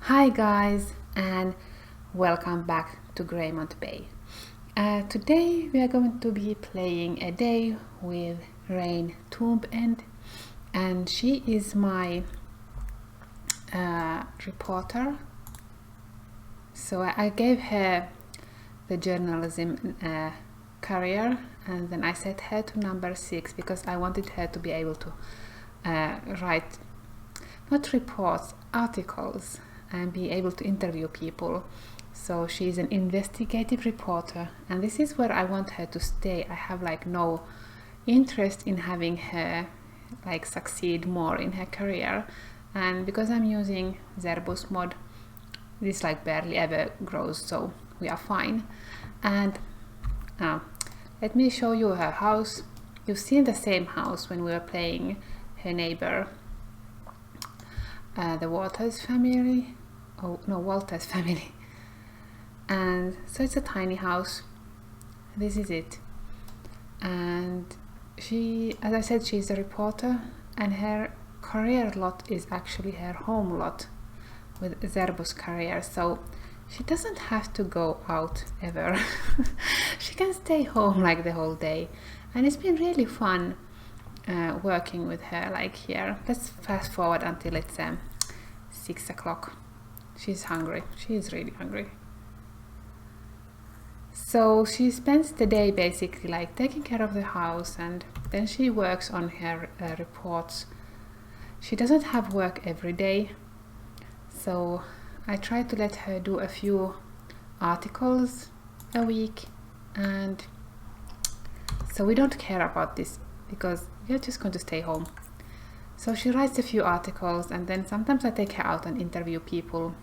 Hi guys, and welcome back to Graymont Bay. Today we are going to be playing a day with Rain Tombsend, and she is my reporter. So I gave her the journalism career, and then I set her to number 6 because I wanted her to be able to write not reports, articles, and be able to interview people. So she's an investigative reporter, and this is where I want her to stay. I have like no interest in having her like succeed more in her career, and because I'm using Zerbus mod, this like barely ever grows, so we are fine. And let me show you her house. You've seen the same house when we were playing her neighbor, the Walters family. Oh no, Walters family. And so it's a tiny house. This is it. And she, as I said, she's a reporter, and her career lot is actually her home lot with Zerbus career. So she doesn't have to go out ever. She can stay home like the whole day, and it's been really fun working with her like here. Let's fast forward until it's 6 o'clock. She's hungry. She is really hungry. So she spends the day basically like taking care of the house, and then she works on her reports. She doesn't have work every day, so I try to let her do a few articles a week, and so we don't care about this because we're just going to stay home. So she writes a few articles, and then sometimes I take her out and interview people.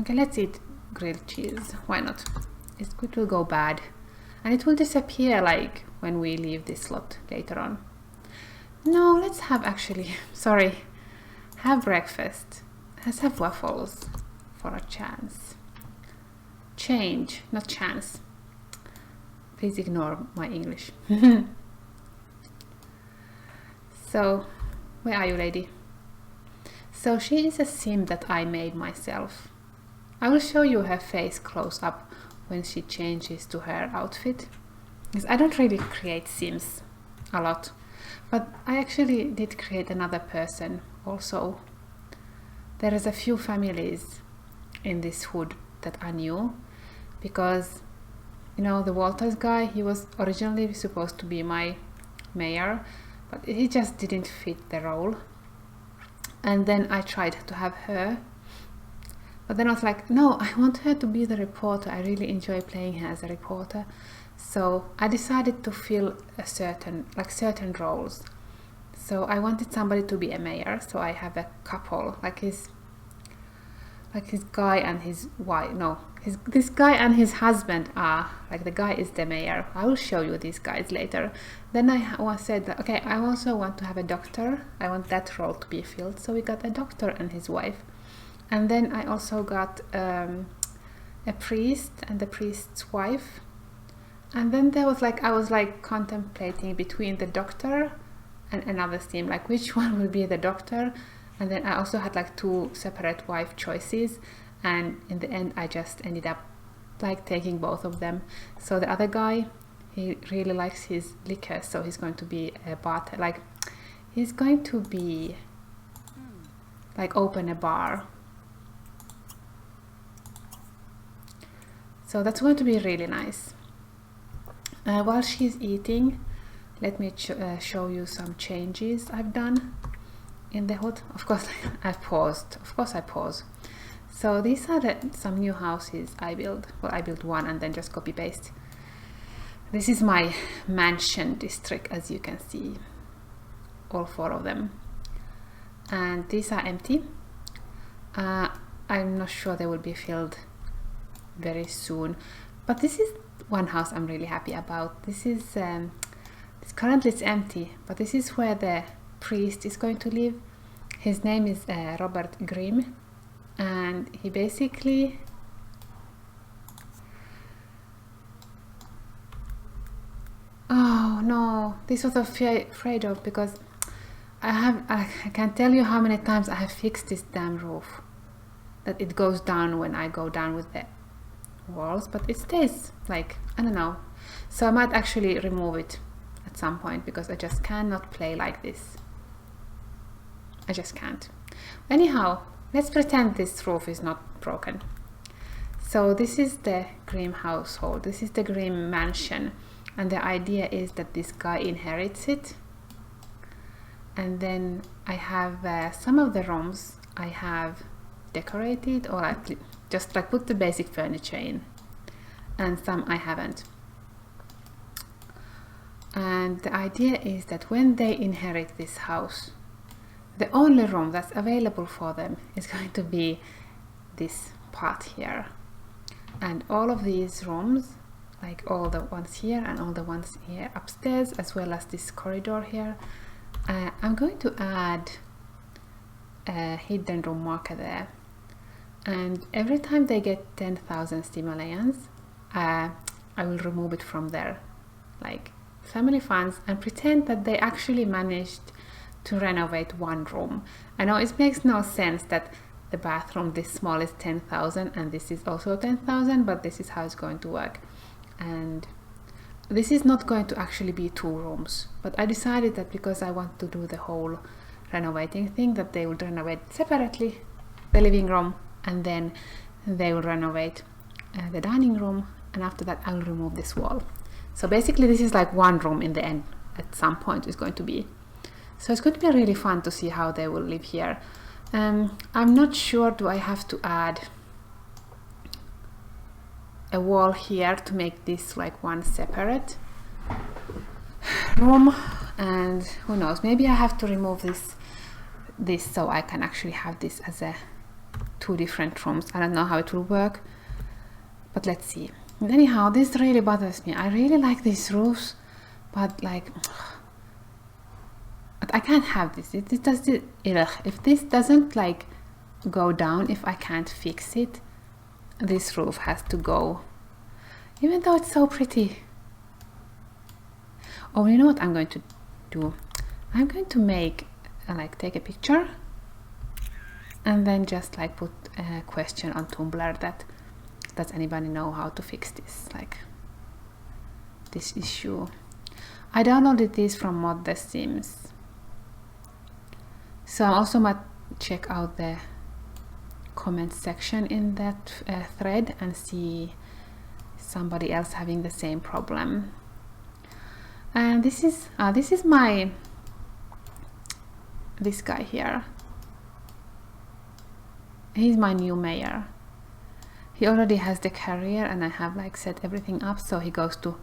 Okay, let's eat grilled cheese. Why not? It will go bad, and it will disappear like when we leave this slot later on. No, let's have have breakfast. Let's have waffles for a chance. Change, not chance. Please ignore my English. So, where are you, lady? So she is a sim that I made myself. I will show you her face close up when she changes to her outfit. Because I don't really create sims a lot, but I actually did create another person also. There is a few families in this hood that are new, because you know the Walters guy, he was originally supposed to be my mayor, but he just didn't fit the role. And then I tried to have her, but then I was like, no, I want her to be the reporter. I really enjoy playing her as a reporter. So I decided to fill certain roles. So I wanted somebody to be a mayor, so I have a couple, his guy and his wife. No, this guy and his husband are, like, the guy is the mayor. I will show you these guys later. Then I said that, okay, I also want to have a doctor. I want that role to be filled. So we got a doctor and his wife. And then I also got a priest and the priest's wife. And then there was I was contemplating between the doctor and another sim, like which one will be the doctor. And then I also had two separate wife choices, and in the end I just ended up taking both of them. So the other guy, he really likes his liquor, so he's going to be a bartender. He's going to be open a bar. So that's going to be really nice. While she's eating, let me show you some changes I've done in the hood. Of course I've paused. Of course I pause. So these are some new houses I built. Well, I built one and then just copy paste. This is my mansion district, as you can see, all 4 of them, and these are empty. I'm not sure they will be filled very soon, but this is one house I'm really happy about. This is currently it's empty, but this is where the priest is going to live. His name is Robert Grimm, and he basically oh no, this was afraid of, because I can't tell you how many times I have fixed this damn roof, that it goes down when I go down with the walls, but it stays, like, I don't know. So I might actually remove it at some point, because I just cannot play like this. I just can't. Anyhow, let's pretend this roof is not broken. So this is the Grimm household, this is the Grimm mansion, and the idea is that this guy inherits it. And then I have some of the rooms I have decorated, or like just like put the basic furniture in, and some I haven't. And the idea is that when they inherit this house, the only room that's available for them is going to be this part here. And all of these rooms, like all the ones here and all the ones here upstairs, as well as this corridor here, I'm going to add a hidden room marker there. And every time they get 10,000 simoleons, I will remove it from their like family funds and pretend that they actually managed to renovate one room. I know it makes no sense that the bathroom this small is 10,000 and this is also 10,000, but this is how it's going to work. And this is not going to actually be 2 rooms, but I decided that because I want to do the whole renovating thing, that they would renovate separately the living room, and then they will renovate the dining room, and after that I will remove this wall. So basically this is like one room in the end at some point is going to be. So it's going to be really fun to see how they will live here. I'm not sure, do I have to add a wall here to make this like one separate room? And who knows, maybe I have to remove this so I can actually have this as a 2 different rooms. I don't know how it will work, but let's see. And anyhow, this really bothers me. I really like these roofs, but like, but I can't have this. If this doesn't like go down, if I can't fix it, this roof has to go, even though it's so pretty. Oh, you know what I'm going to do? I'm going to make like take a picture and then just like put a question on Tumblr that does anybody know how to fix this, like this issue. I downloaded this from Mod The Sims, so I also might check out the comment section in that thread and see somebody else having the same problem. And this is my this guy here. He's my new mayor. He already has the career, and I have like set everything up so he goes to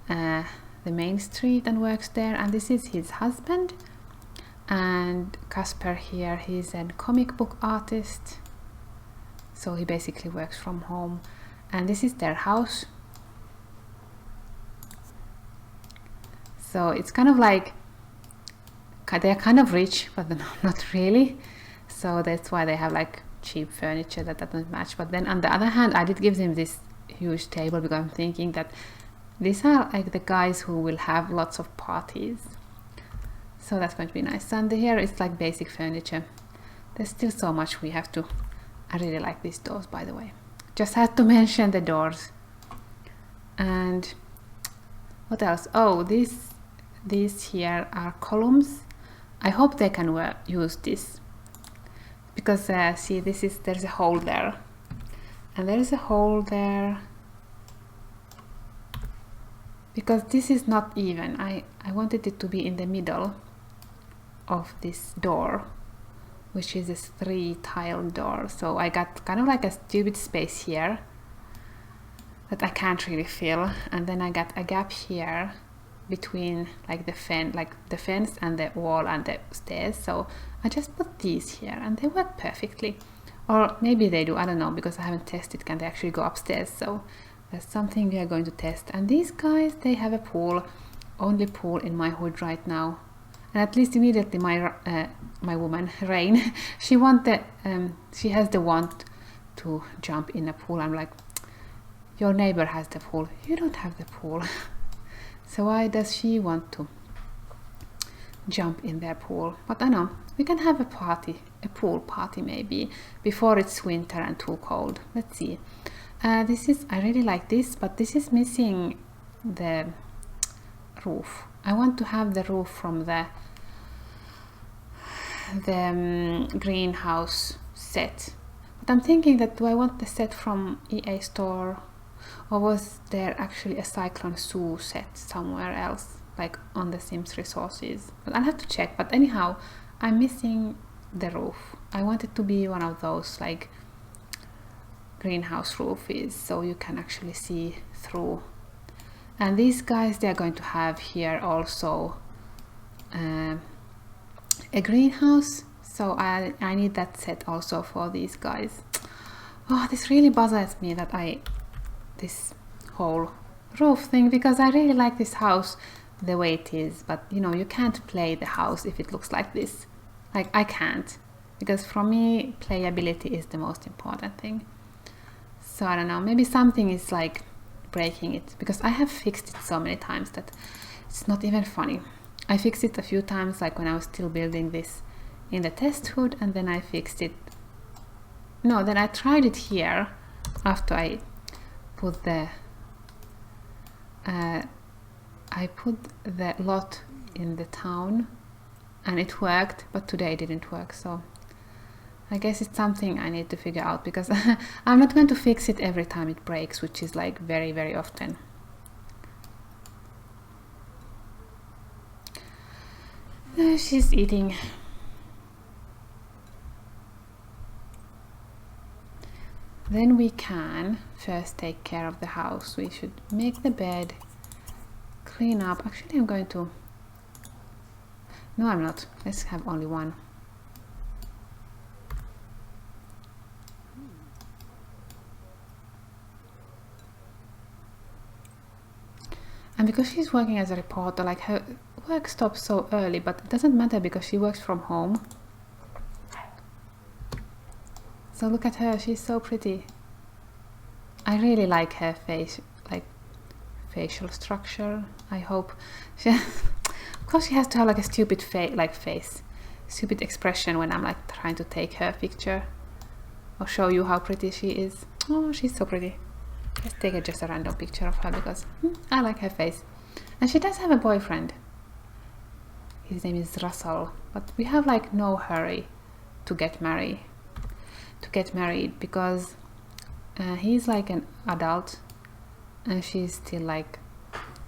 the main street and works there. And this is his husband, and Casper here, he's a comic book artist, so he basically works from home. And this is their house, so it's kind of like they're kind of rich, but not really, so that's why they have like cheap furniture that doesn't match. But then on the other hand, I did give them this huge table because I'm thinking that these are like the guys who will have lots of parties, so that's going to be nice. And here it's like basic furniture. There's still so much we have to. I really like these doors, by the way. Just had to mention the doors. And what else? Oh, these here are columns. I hope they can use this, because see, there's a hole there, and there's a hole there, because this is not even. I wanted it to be in the middle of this door, which is this 3-tile door. So I got kind of like a stupid space here that I can't really fill, and then I got a gap here between like the fence and the wall and the stairs. So I just put these here, and they work perfectly. Or maybe they do, I don't know, because I haven't tested can they actually go upstairs. So that's something we are going to test. And these guys, they have a pool, only pool in my hood right now. And at least immediately my woman Rain, she has the want to jump in a pool. I'm like, your neighbor has the pool, you don't have the pool. So why does she want to jump in their pool. But I know, we can have a party, a pool party maybe, before it's winter and too cold. Let's see. This is, I really like this, but this is missing the roof. I want to have the roof from the greenhouse set. But I'm thinking that, do I want the set from EA Store, or was there actually a Cyclone Zoo set somewhere else, like on the Sims Resources? But I'll have to check. But anyhow, I'm missing the roof. I want it to be one of those like greenhouse roofs, so you can actually see through. And these guys, they're going to have here also a greenhouse, so I need that set also for these guys. Oh, this really bothers me that this whole roof thing, because I really like this house the way it is, but you know, you can't play the house if it looks like this. Like, I can't, because for me playability is the most important thing. So I don't know, maybe something is like breaking it, because I have fixed it so many times that it's not even funny. I fixed it a few times, like when I was still building this in the test hood, and then I fixed it. No, then I tried it here after I put the lot in the town, and it worked, but today it didn't work. So I guess it's something I need to figure out, because I'm not going to fix it every time it breaks, which is like very, very often. She's eating. Then we can first take care of the house. We should make the bed, clean up. Actually, I'm going to... No, I'm not. Let's have only one. And because she's working as a reporter, like her work stops so early, but it doesn't matter because she works from home. So look at her, she's so pretty. I really like her face, like facial structure. I hope she, of course she has to have like a stupid stupid expression when I'm like trying to take her picture or show you how pretty she is. Oh, she's so pretty. Let's take just a random picture of her because I like her face. And she does have a boyfriend. His name is Russell, but we have like no hurry to get married. Because he's like an adult and she's still like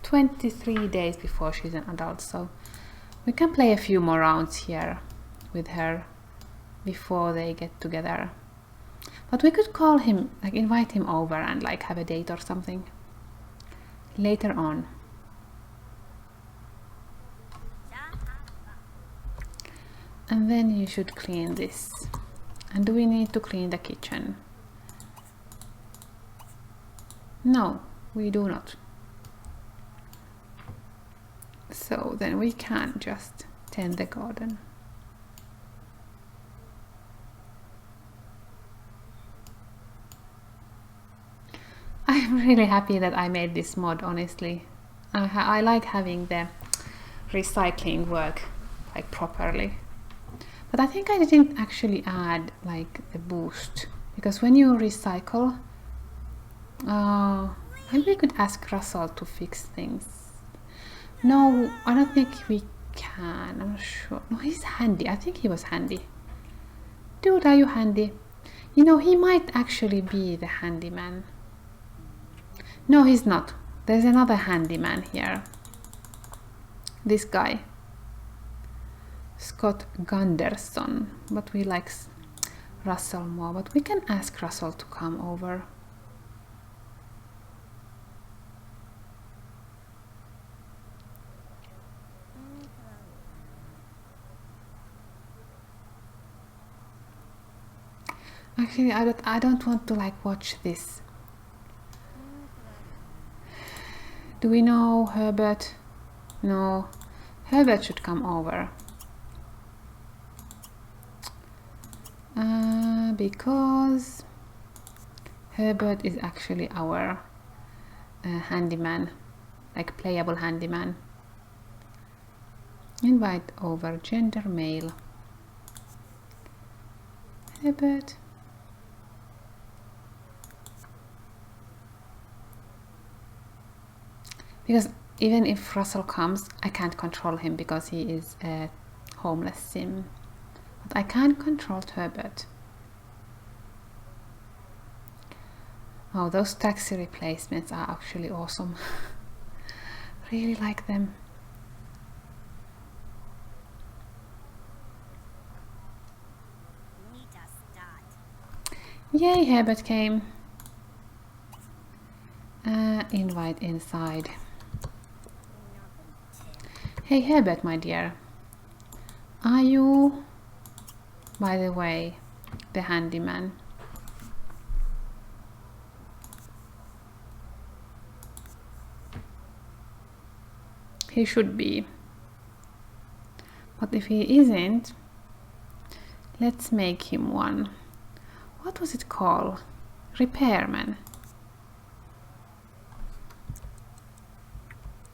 23 days before she's an adult, so we can play a few more rounds here with her before they get together. But we could call him, like invite him over and like have a date or something later on. And then you should clean this. And do we need to clean the kitchen? No, we do not. So then we can just tend the garden. I'm really happy that I made this mod, honestly. I like having the recycling work like properly. But I think I didn't actually add like the boost, because when you recycle, maybe we could ask Russell to fix things. No, I don't think we can. I'm not sure. No, he's handy. I think he was handy. Dude, are you handy? You know, he might actually be the handyman. No, he's not. There's another handyman here. This guy. Scott Gunderson, but we like Russell more, but we can ask Russell to come over. Actually, I don't want to like watch this. Do we know Herbert? No, Herbert should come over. Because Herbert is actually our handyman, like playable handyman. Invite over gender male. Herbert. Because even if Russell comes, I can't control him because he is a homeless sim. But I can control Herbert. Oh, those taxi replacements are actually awesome. Really like them. Yay, Herbert came. Invite inside. Hey Herbert, my dear. Are you, by the way, the handyman? He should be. But if he isn't, let's make him one. What was it called? Repairman.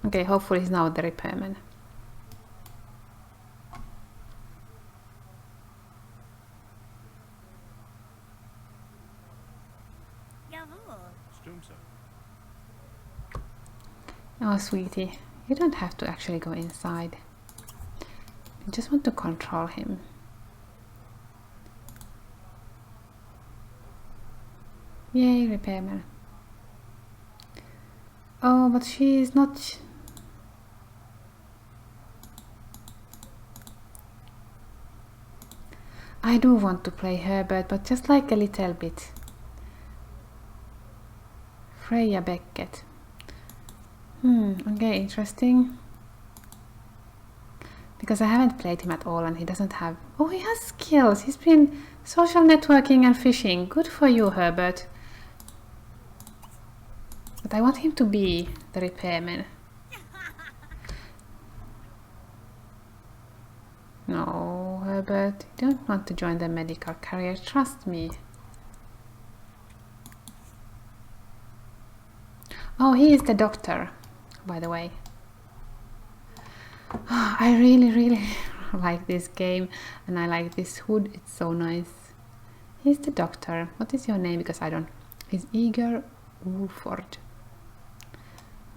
Okay, hopefully he's now the repairman. Oh, sweetie, you don't have to actually go inside. You just want to control him. Yay, repairman. Oh, but she is not... I do want to play Herbert, but just like a little bit. Freya Beckett. Okay, interesting. Because I haven't played him at all and he doesn't have... Oh, he has skills. He's been social networking and fishing. Good for you, Herbert. But I want him to be the repairman. No, Herbert, you don't want to join the medical career. Trust me. Oh, he is the doctor, by the way. Oh, I really like this game and I like this hood. It's so nice. He's the doctor. What is your name? Because I don't... He's Igor Woolford.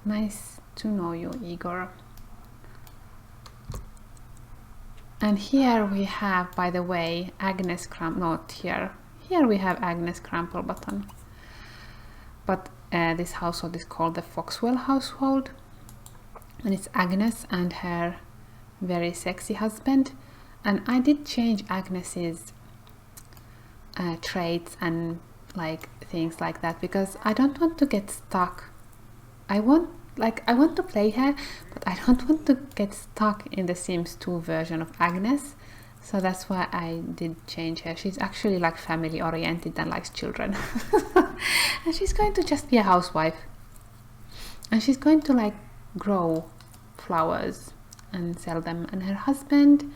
Nice to know you, Igor. And here we have, by the way, Agnes not here. Here we have Agnes Cramplebottom. But this household is called the Foxwell household. And it's Agnes and her very sexy husband. And I did change Agnes's traits and like things like that because I don't want to get stuck. I want to play her, but I don't want to get stuck in the Sims 2 version of Agnes. So that's why I did change her. She's actually like family oriented and likes children. And she's going to just be a housewife. And she's going to like grow flowers and sell them. And her husband,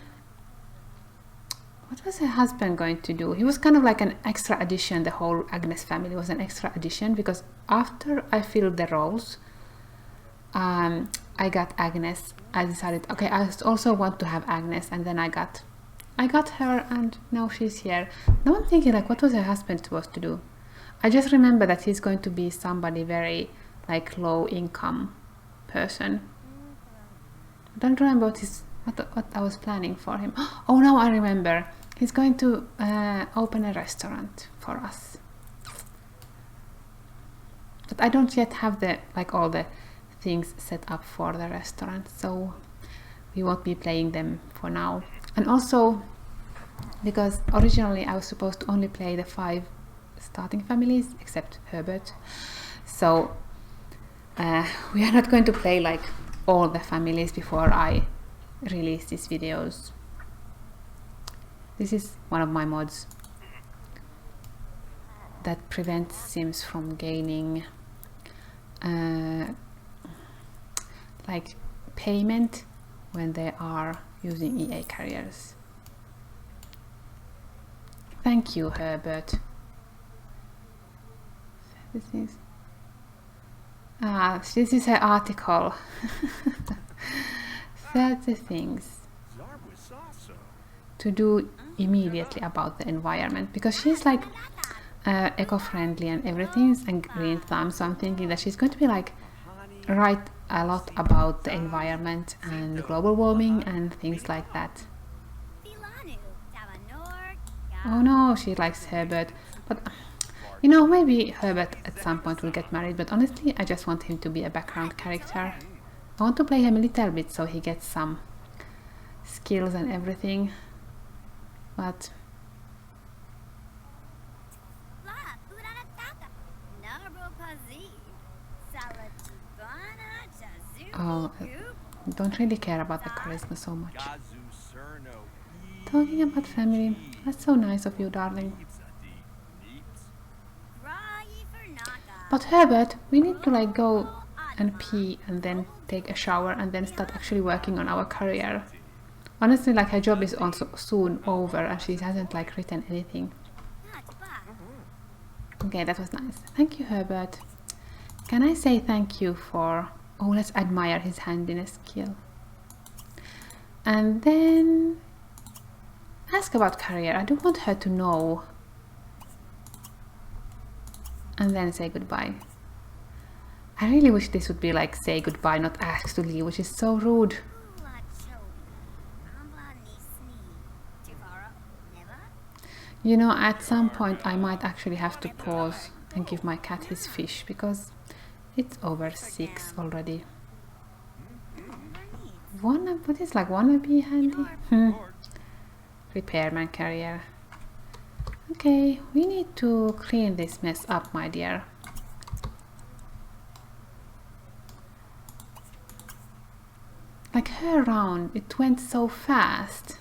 what was her husband going to do? He was kind of like an extra addition. The whole Agnes family was an extra addition because after I filled the roles, I got Agnes. I decided, okay, I also want to have Agnes, and then I got her, and now she's here. Now I'm thinking, like, what was her husband supposed to do? I just remember that he's going to be somebody very like low income person. I don't remember what I was planning for him. Oh, now I remember. He's going to open a restaurant for us. But I don't yet have all the things set up for the restaurant, so we won't be playing them for now. And also, because originally I was supposed to only play the 5 starting families, except Herbert. So we are not going to play like all the families before I release these videos. This is one of my mods that prevents Sims from gaining like payment when they are using EA carriers. Thank you, Herbert. This is her article. 30 things. to do immediately about the environment, because she's like eco-friendly and everything, and green thumb, so I'm thinking that she's going to be like write a lot about the environment and global warming and things like that. Oh no, she likes Herbert, but you know, maybe Herbert at some point will get married, but honestly I just want him to be a background character. I want to play him a little bit so he gets some skills and everything, but oh, I don't really care about the charisma so much. Talking about family, that's so nice of you, darling. But Herbert, we need to like go and pee and then take a shower and then start actually working on our career. Honestly, like her job is also soon over and she hasn't like written anything. Okay, that was nice. Thank you, Herbert. Can I say thank you for... Oh, let's admire his handiness skill. And then ask about career. I don't want her to know. And then say goodbye. I really wish this would be like say goodbye, not ask to leave, which is so rude. You know, at some point I might actually have to pause and give my cat his fish, because it's over 6 already. What is like wannabe handy? Repairman career. Okay, we need to clean this mess up, my dear. Like her round, it went so fast.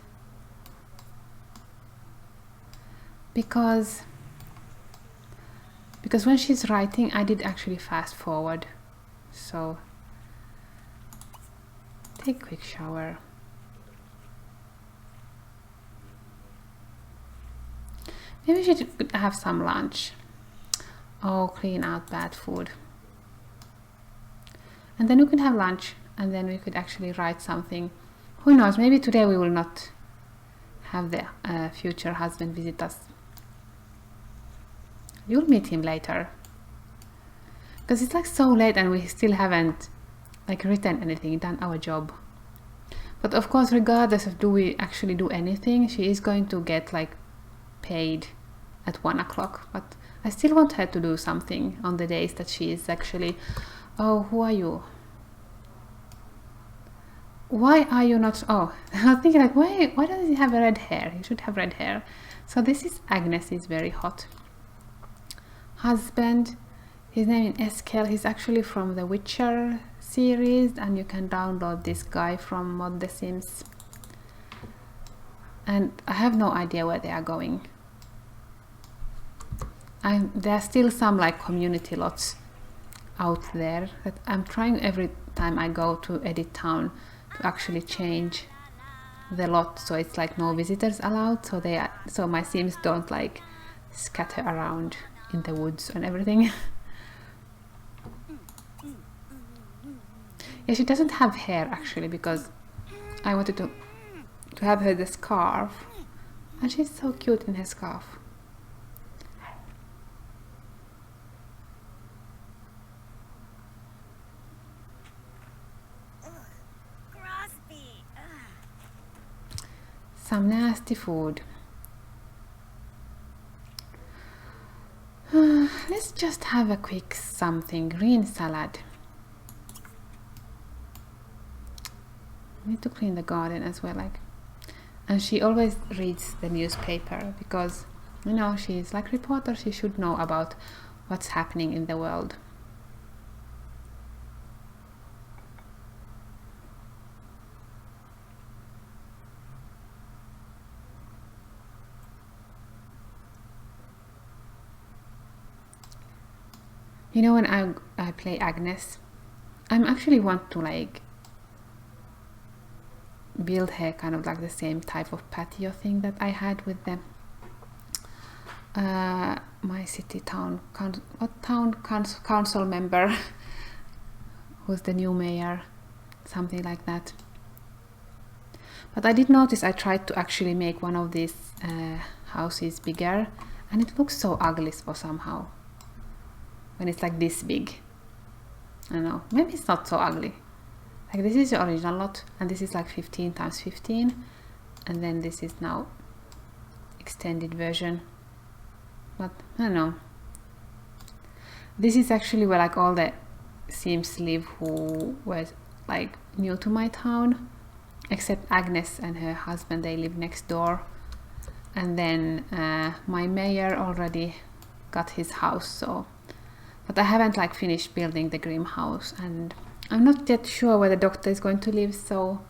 Because when she's writing, I did actually fast forward. So take a quick shower. Maybe she could have some lunch. Oh, clean out bad food. And then we could have lunch, and then we could actually write something. Who knows, maybe today we will not have the future husband visit us. You'll meet him later. Because it's like so late and we still haven't like written anything, done our job. But of course, regardless of do we actually do anything, she is going to get like paid at 1 o'clock. But I still want her to do something on the days that she is actually... Oh, who are you? Why are you not... Oh, I was thinking like, why does he have red hair? He should have red hair. So this is Agnes, is very hot. Husband, his name is Eskel. He's actually from the Witcher series, and you can download this guy from Mod The Sims. And I have no idea where they are going. There are still some like community lots out there that I'm trying every time I go to Edit Town to actually change the lot so it's like no visitors allowed, so my Sims don't like scatter around in the woods and everything. Yeah, she doesn't have hair actually, because I wanted to have her the scarf, and she's so cute in her scarf. Some nasty food. Let's just have a quick something. Green salad. Need to clean the garden as well, like. And she always reads the newspaper because, you know, she's like reporter. She should know about what's happening in the world. You know, when I play Agnes, I'm actually want to like build her kind of like the same type of patio thing that I had with the my city town council member who's the new mayor, something like that. But I did notice I tried to actually make one of these houses bigger, and it looks so ugly for somehow when it's like this big. I don't know, maybe it's not so ugly. Like this is the original lot, and this is like 15 times 15, and then this is now extended version. But I don't know. This is actually where like all the Sims live who were like new to my town, except Agnes and her husband, they live next door. And then my mayor already got his house, so but I haven't like finished building the Grimm house, and I'm not yet sure where the doctor is going to live, so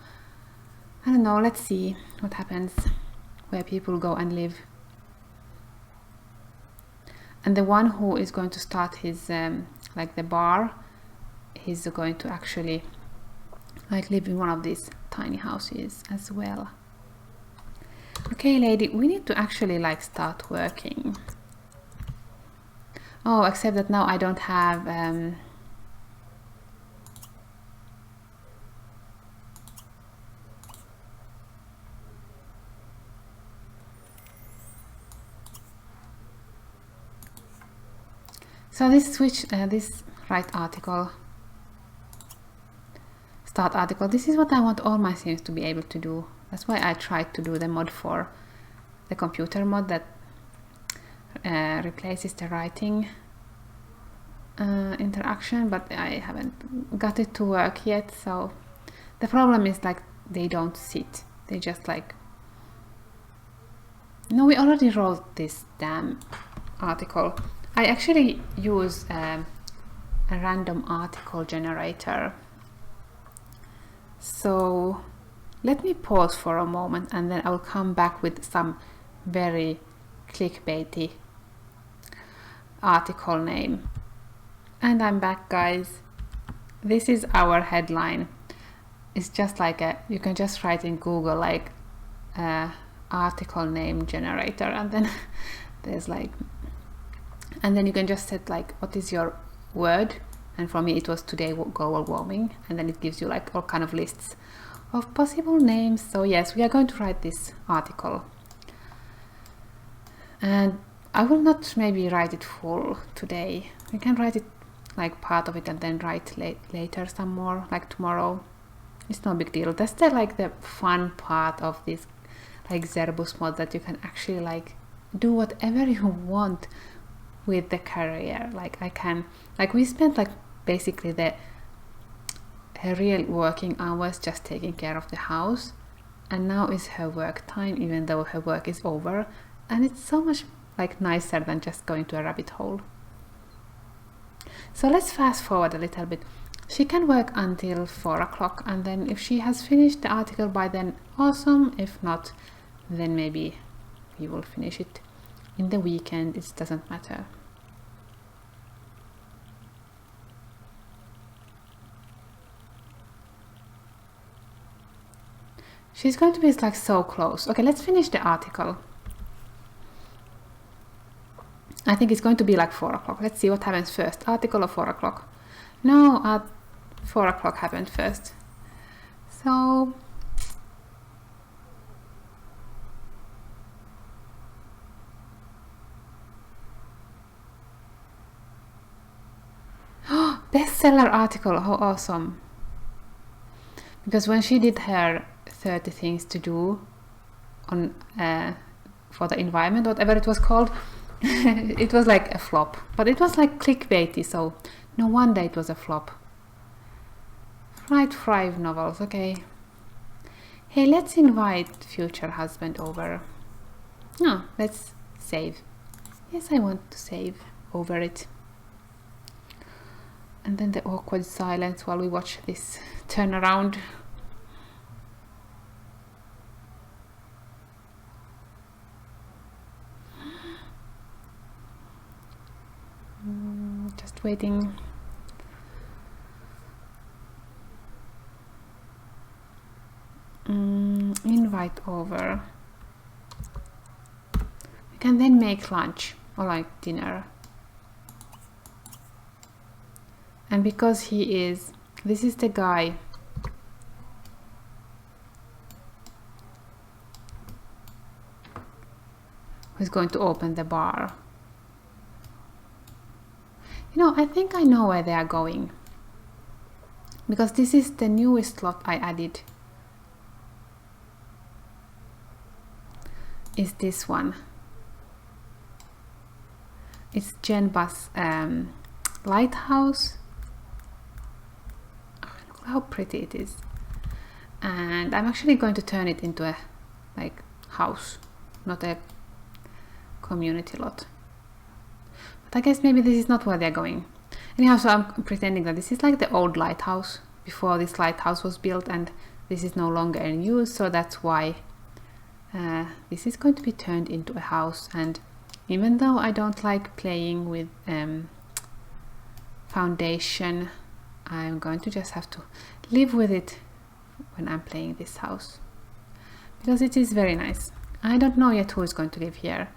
I don't know, let's see what happens, where people go and live. And the one who is going to start his like the bar, he's going to actually like live in one of these tiny houses as well. Okay, lady, we need to actually like start working. Oh, except that now I don't have so this switch, this write article, start article, this is what I want all my Sims to be able to do. That's why I tried to do the mod for the computer mod that replaces the writing interaction, but I haven't got it to work yet. So the problem is like they don't sit, they just like, no, we already wrote this damn article. I actually use a random article generator, so let me pause for a moment and then I'll come back with some very clickbaity article name. And I'm back, guys. This is our headline. It's just like a, you can just write in Google like article name generator, and then there's like, and then you can just set like what is your word, and for me it was today global warming, and then it gives you like all kind of lists of possible names. So yes, we are going to write this article, and I will not maybe write it full today. We can write it like part of it and then write later some more, like tomorrow. It's no big deal. That's the like the fun part of this like Zerbus mod, that you can actually like do whatever you want with the career. Like I can, like we spent like basically her real working hours just taking care of the house, and now is her work time, even though her work is over, and it's so much like nicer than just going to a rabbit hole. So let's fast forward a little bit. She can work until 4 o'clock, and then if she has finished the article by then, awesome. If not, then maybe we will finish it in the weekend. It doesn't matter. She's going to be like so close. Okay, let's finish the article. I think it's going to be like 4 o'clock. Let's see what happens first, article or 4 o'clock. No, 4 o'clock happened first. So bestseller article, how awesome. Because when she did her 30 things to do on for the environment, whatever it was called, it was like a flop, but it was like clickbaity, so no wonder it was a flop. Write 5 novels, okay. Hey, let's invite future husband over. No, let's save. Yes, I want to save over it. And then the awkward silence while we watch this turnaround. Just waiting. Invite over. We can then make lunch or like dinner. And because this is the guy who's going to open the bar. You know, I think I know where they are going, because this is the newest slot I added. Is this one. It's Genba's lighthouse. Oh, look how pretty it is. And I'm actually going to turn it into a like house, not a community lot. But I guess maybe this is not where they're going. Anyhow, so I'm pretending that this is like the old lighthouse before this lighthouse was built, and this is no longer in use, so that's why this is going to be turned into a house. And even though I don't like playing with foundation, I'm going to just have to live with it when I'm playing this house, because it is very nice. I don't know yet who is going to live here.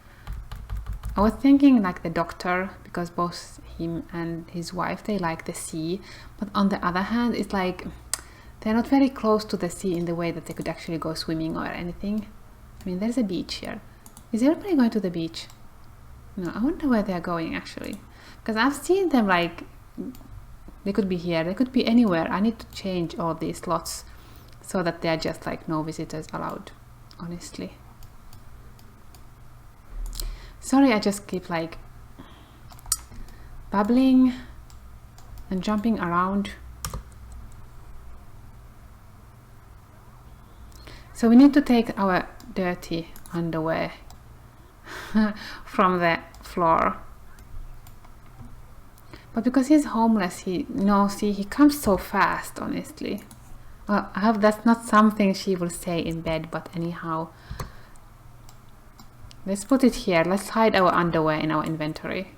I was thinking like the doctor, because both him and his wife, they like the sea, but on the other hand, it's like they're not very close to the sea in the way that they could actually go swimming or anything. I mean, there's a beach here. Is everybody going to the beach? No, I wonder where they're going actually, because I've seen them like, they could be here, they could be anywhere. I need to change all these slots so that they're just like no visitors allowed, honestly. Sorry, I just keep like babbling and jumping around. So we need to take our dirty underwear from the floor. But because he's homeless, he comes so fast, honestly. Well, I hope that's not something she will say in bed, but anyhow. Let's put it here. Let's hide our underwear in our inventory.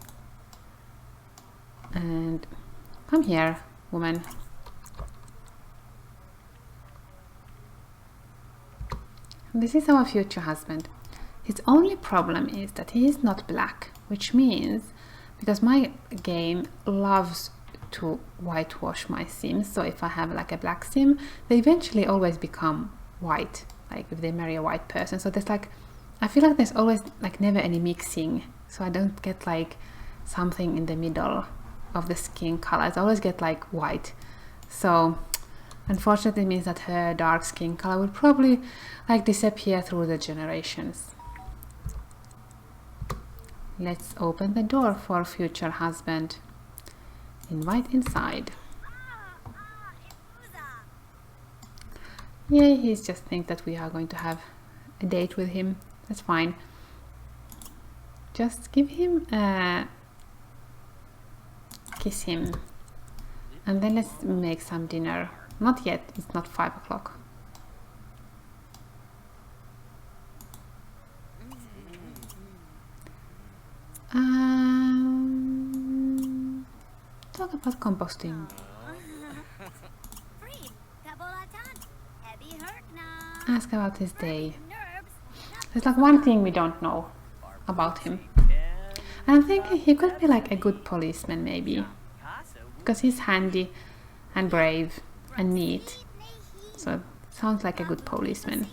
And come here, woman. This is our future husband. His only problem is that he is not black, which means, because my game loves to whitewash my sims, so if I have like a black sim, they eventually always become white, like if they marry a white person. So there's like, I feel like there's always like never any mixing, so I don't get like something in the middle of the skin colors. I always get like white. So unfortunately it means that her dark skin color will probably like disappear through the generations. Let's open the door for future husband. Invite inside. Yay, he's just think that we are going to have a date with him. That's fine. Just give him a kiss him, and then let's make some dinner. Not yet, it's not 5 o'clock. Talk about composting. Ask about his day. There's like one thing we don't know about him. And I'm thinking he could be like a good policeman maybe, because he's handy and brave and neat. So sounds like a good policeman.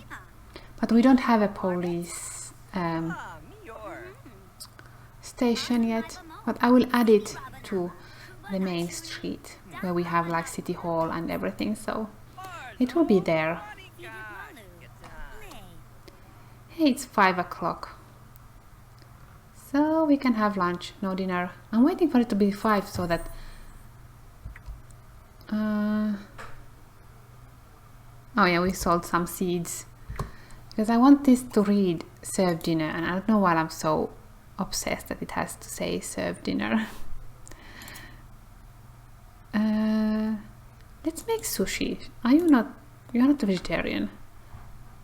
But we don't have a police station yet, but I will add it to the main street where we have like city hall and everything, so it will be there. Hey, it's 5 o'clock, so we can have lunch, no dinner. I'm waiting for it to be 5 so that oh yeah, we sold some seeds because I want this to read serve dinner, and I don't know why I'm so obsessed that it has to say serve dinner. Let's make sushi. You're not a vegetarian,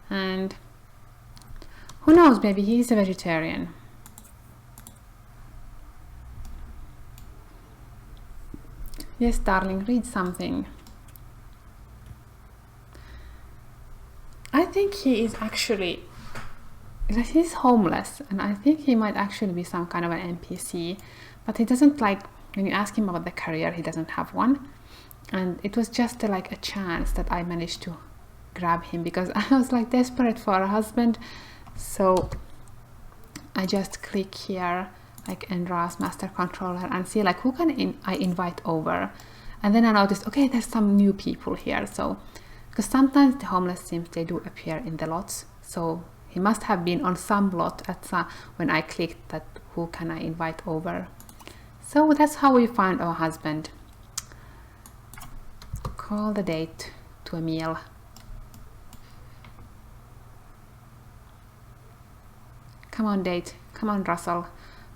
and who knows, maybe he's a vegetarian. Yes, darling, read something. I think he is actually, he's homeless, and I think he might actually be some kind of an NPC, but he doesn't like, when you ask him about the career, he doesn't have one. And it was just like a chance that I managed to grab him, because I was like desperate for a husband. So I just click here like Endra's master controller and see like who can I invite over. And then I noticed, okay, there's some new people here. So, because sometimes the homeless sims, they do appear in the lots. So he must have been on some lot at when I clicked that who can I invite over. So that's how we find our husband. Call the date to a meal. Come on, date. Come on, Russell.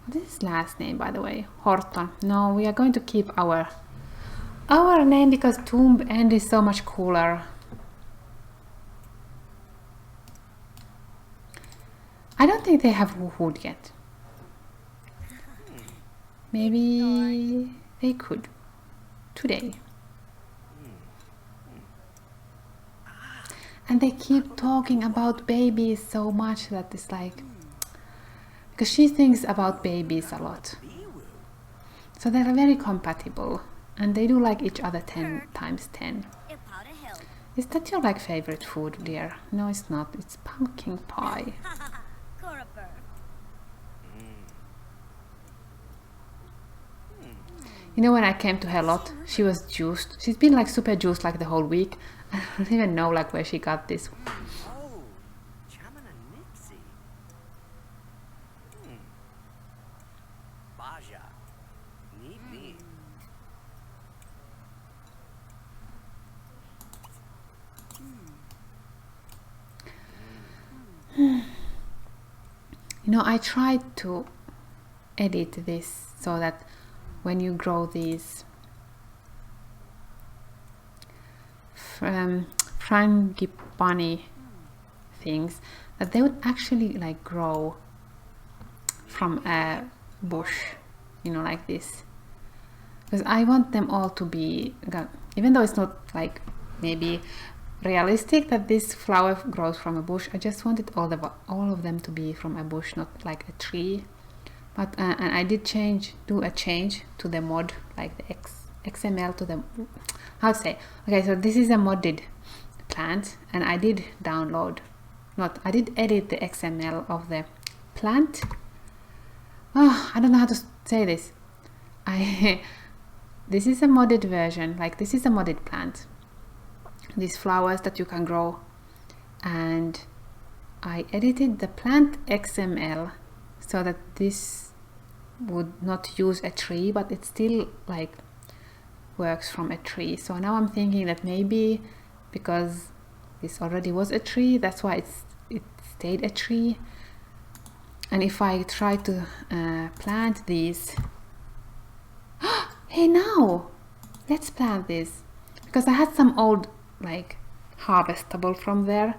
What is his last name, by the way? Horton. No, we are going to keep our name because Tombsend is so much cooler. I don't think they have woohooed yet. Maybe they could. Today. And they keep talking about babies so much that it's like... Because she thinks about babies a lot. So they're very compatible. And they do like each other 10 times 10. Is that your like favorite food, dear? No, it's not. It's pumpkin pie. You know, when I came to her lot, she was juiced. She's been like super juiced like the whole week. I don't even know like where she got this. You know, I tried to edit this so that when you grow these frangipani things, that they would actually like grow from a bush, you know, like this. Because I want them all to be, even though it's not like maybe realistic that this flower grows from a bush, I just wanted all of them to be from a bush, not like a tree. But and I did do a change to the mod, like the XML to the, how to say, okay, so this is a modded plant, and I did I did edit the XML of the plant. Oh, I don't know how to say this. This is a modded version, like this is a modded plant. These flowers that you can grow, and I edited the plant XML so that this would not use a tree, but it still like works from a tree. So now I'm thinking that maybe because this already was a tree, that's why it stayed a tree. And if I try to plant these, hey, now let's plant this, because I had some old like harvestable from there,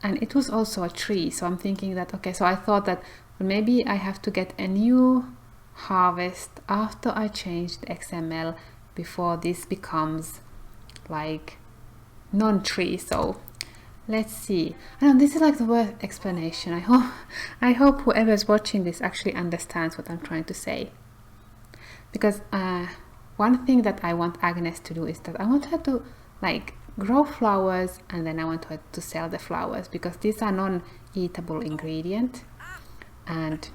and it was also a tree. So I'm thinking that, okay, so I thought that maybe I have to get a new harvest after I change the XML before this becomes like non-tree. So let's see. I know this is like the worst explanation. I hope whoever's watching this actually understands what I'm trying to say, because one thing that I want Agnes to do is that I want her to like grow flowers, and then I want her to sell the flowers, because these are non-eatable ingredient. And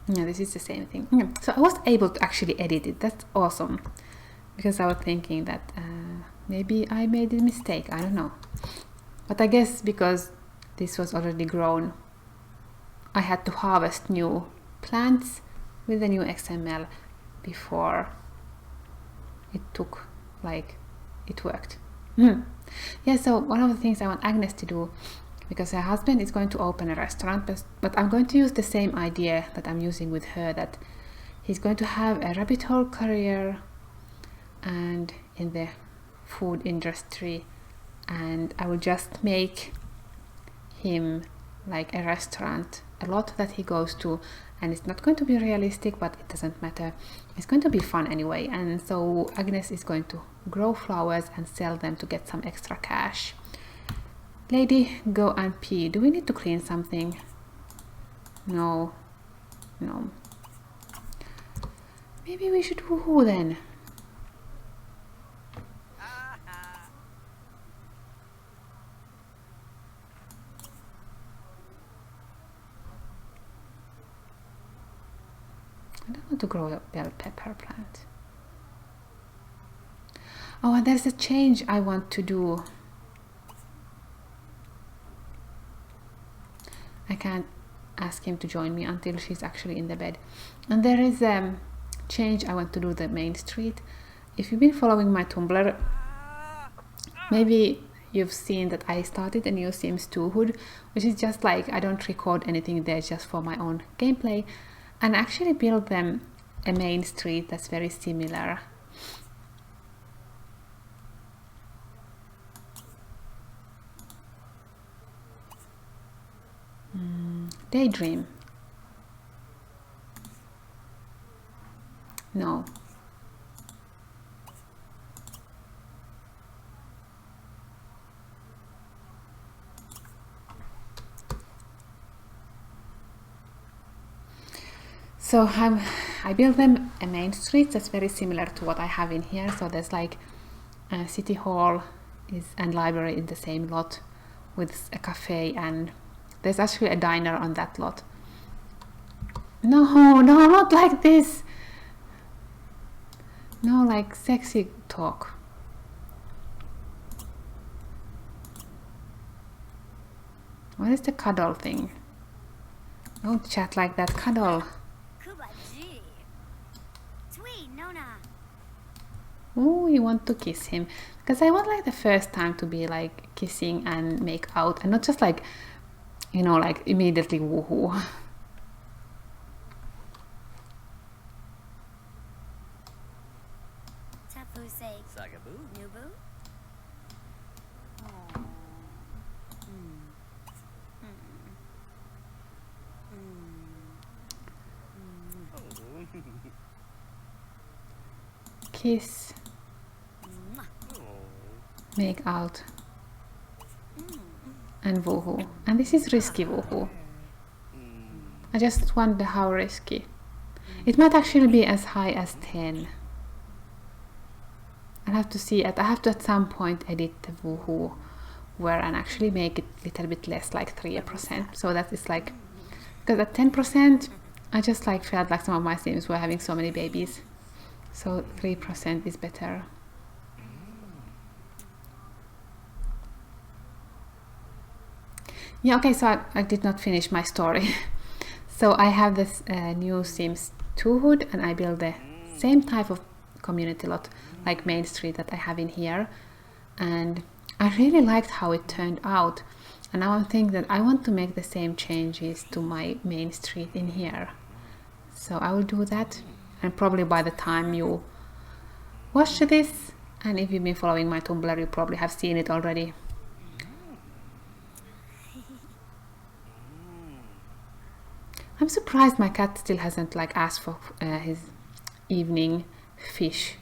yeah, this is the same thing. So I was able to actually edit it. That's awesome, because I was thinking that maybe I made a mistake, I don't know. But I guess because this was already grown, I had to harvest new plants with the new XML before it took like it worked. Yeah, so one of the things I want Agnes to do, because her husband is going to open a restaurant, but I'm going to use the same idea that I'm using with her, that he's going to have a rabbit hole career and in the food industry, and I will just make him like a restaurant, a lot that he goes to, and it's not going to be realistic, but it doesn't matter. It's going to be fun anyway. And so Agnes is going to grow flowers and sell them to get some extra cash. Lady, go and pee. Do we need to clean something? No. Maybe we should woohoo then. I don't want to grow a bell pepper plant. Oh, and there's a change I want to do. I can't ask him to join me until she's actually in the bed. And there is a change I want to do the main street. If you've been following my Tumblr, maybe you've seen that I started a new Sims 2 hood, which is just like, I don't record anything there, just for my own gameplay, and actually build them a main street that's very similar. Daydream. No. So I built them a main street that's very similar to what I have in here. So there's like a city hall and library in the same lot with a cafe, and there's actually a diner on that lot. No, not like this. No, like sexy talk. What is the cuddle thing? Don't chat like that, cuddle. Oh, you want to kiss him? Because I want like the first time to be like kissing and make out, and not just like, you know, like immediately woohoo. Kiss, make out, and woohoo. And this is risky woohoo. I just wonder how risky. It might actually be as high as 10. I'll have to see it. I have to at some point edit the woohoo where and actually make it a little bit less, like 3%. So that is like, because at 10% I just like felt like some of my Sims were having so many babies. So 3% is better. Yeah, okay, so I did not finish my story. So I have this new Sims 2 hood, and I built the same type of community lot, like Main Street, that I have in here. And I really liked how it turned out. And now I'm thinking that I want to make the same changes to my Main Street in here. So I will do that. And probably by the time you watch this, and if you've been following my Tumblr, you probably have seen it already. I'm surprised my cat still hasn't like asked for his evening fish.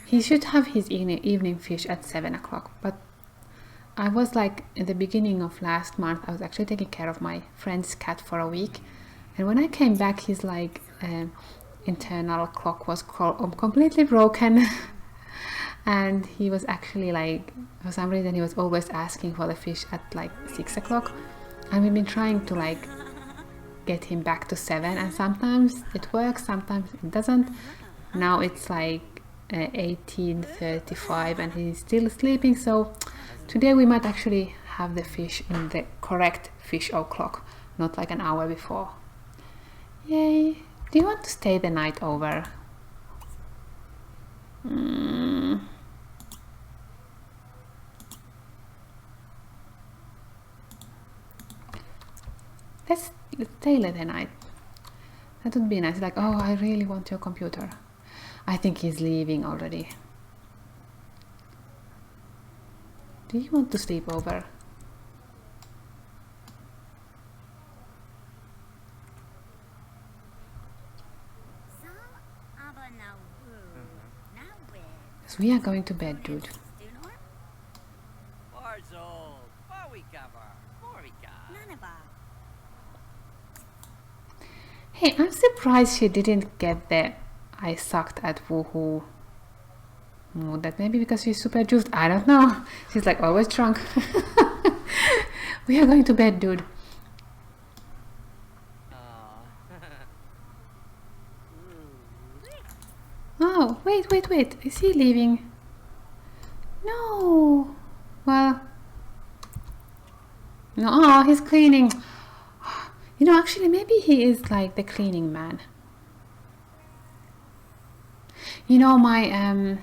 He should have his evening fish at 7 o'clock, but I was like, in the beginning of last month, I was actually taking care of my friend's cat for a week, and when I came back, his like internal clock was completely broken. And he was actually like, for some reason he was always asking for the fish at like 6 o'clock, and we've been trying to like get him back to 7, and sometimes it works, sometimes it doesn't. Now it's like 18:35 and he's still sleeping, so today we might actually have the fish in the correct fish o'clock, not like an hour before. Yay! Do you want to stay the night over? Let's stay the night. That would be nice. Like, oh, I really want your computer. I think he's leaving already. Do you want to sleep over? So we are going to bed, dude. Hey, I'm surprised she didn't get the I sucked at woohoo. Oh, that maybe because she's super juiced. I don't know. She's like always drunk. We are going to bed, dude. Oh, wait. Is he leaving? No. Well, no, he's cleaning. You know, actually, maybe he is like the cleaning man. You know, my,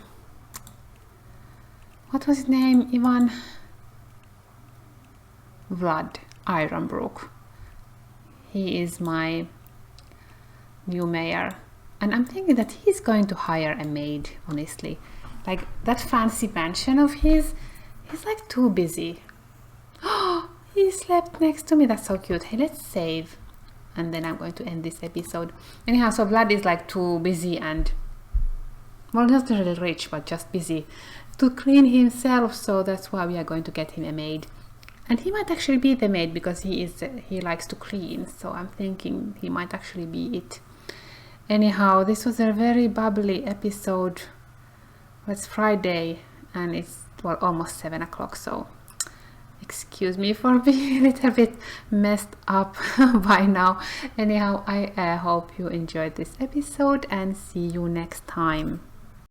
what was his name? Ivan? Vlad Ironbrook. He is my new mayor. And I'm thinking that he's going to hire a maid, honestly. Like, that fancy mansion of his, he's like too busy. Oh, he slept next to me. That's so cute. Hey, let's save. And then I'm going to end this episode. Anyhow, so Vlad is like too busy and, well, not really rich, but just busy to clean himself. So that's why we are going to get him a maid. And he might actually be the maid because he likes to clean. So I'm thinking he might actually be it. Anyhow, this was a very bubbly episode. It's Friday and it's, well, almost 7 o'clock. So excuse me for being a little bit messed up by now. Anyhow, I hope you enjoyed this episode and see you next time.